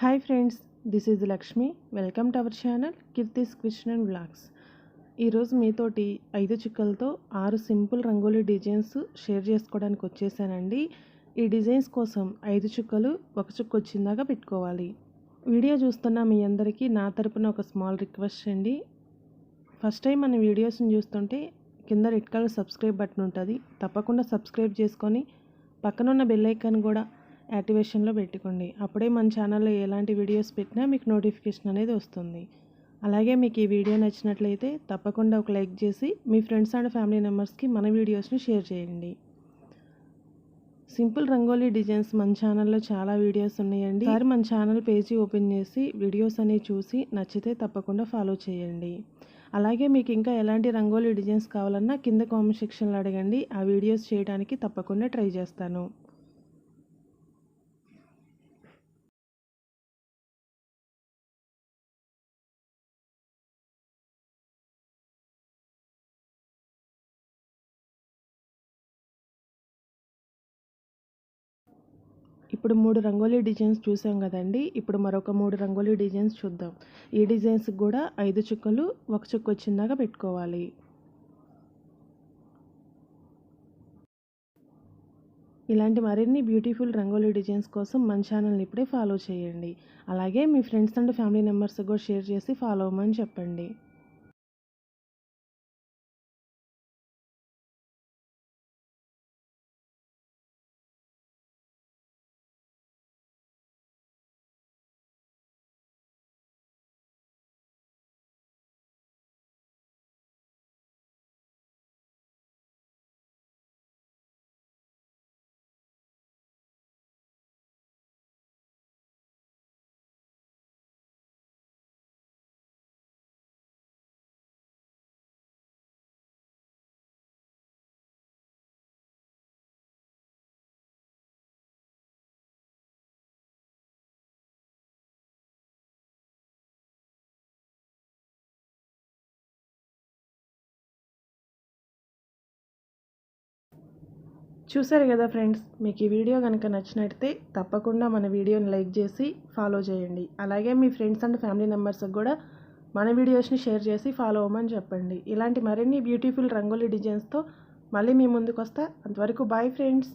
Hi friends, this is Lakshmi. Welcome to our channel Keerthi's Christian Vlogs. ఈరోజు మీతోటి 5 చుక్కలతో 6 simple rangoli designs share చేసుకోవడానికి వచ్చేసానండి. ఈ డిజైన్స్ కోసం 5 చుక్కలు ఒక చుక్క వచ్చిందాకా పెట్టుకోవాలి. వీడియో చూస్తున్న మీ అందరికీ నా తరపున ఒక స్మాల్ రిక్వెస్ట్ అండి. ఫస్ట్ టైం మన వీడియోస్ని చూస్తుంటే కింద రెడ్ కలర్ సబ్స్క్రైబ్ బటన్ ఉంటుంది, తప్పకుండా సబ్స్క్రైబ్ చేసుకొని పక్కనున్న బెల్ ఐకాన్ కూడా యాక్టివేషన్లో పెట్టుకోండి. అప్పుడే మన ఛానల్లో ఎలాంటి వీడియోస్ పెట్టినా మీకు నోటిఫికేషన్ అనేది వస్తుంది. అలాగే మీకు ఈ వీడియో నచ్చినట్లయితే తప్పకుండా ఒక లైక్ చేసి మీ ఫ్రెండ్స్ అండ్ ఫ్యామిలీ మెంబర్స్కి మన వీడియోస్ని షేర్ చేయండి. సింపుల్ రంగోలీ డిజైన్స్ మన ఛానల్లో చాలా వీడియోస్ ఉన్నాయండి. ఒకసారి మన ఛానల్ పేజీ ఓపెన్ చేసి వీడియోస్ అనేవి చూసి నచ్చితే తప్పకుండా ఫాలో చేయండి. అలాగే మీకు ఇంకా ఎలాంటి రంగోలీ డిజైన్స్ కావాలన్నా కింద కామెంట్ సెక్షన్లో అడగండి. ఆ వీడియోస్ చేయడానికి తప్పకుండా ట్రై చేస్తాను. ఇప్పుడు 3 రంగోలీ డిజైన్స్ చూసాం కదండి. ఇప్పుడు మరొక 3 రంగోలీ డిజైన్స్ చూద్దాం. ఈ డిజైన్స్కి కూడా 5 చుక్కలు ఒక చుక్క వచ్చిందాకా పెట్టుకోవాలి. ఇలాంటి మరిన్ని బ్యూటిఫుల్ రంగోలీ డిజైన్స్ కోసం మన ఛానల్ని ఇప్పుడే ఫాలో చేయండి. అలాగే మీ ఫ్రెండ్స్ అండ్ ఫ్యామిలీ మెంబర్స్ కూడా షేర్ చేసి ఫాలో అవ్వమని చెప్పండి. చూసారు కదా ఫ్రెండ్స్, మీకు ఈ వీడియో కనుక నచ్చినట్లయితే తప్పకుండా మన వీడియోని లైక్ చేసి ఫాలో చేయండి. అలాగే మీ ఫ్రెండ్స్ అండ్ ఫ్యామిలీ మెంబర్స్కి కూడా మన వీడియోస్ని షేర్ చేసి ఫాలో అవ్వమని చెప్పండి. ఇలాంటి మరిన్ని బ్యూటిఫుల్ రంగోలీ డిజైన్స్తో మళ్ళీ మీ ముందుకు వస్తా. అంతవరకు బాయ్ ఫ్రెండ్స్.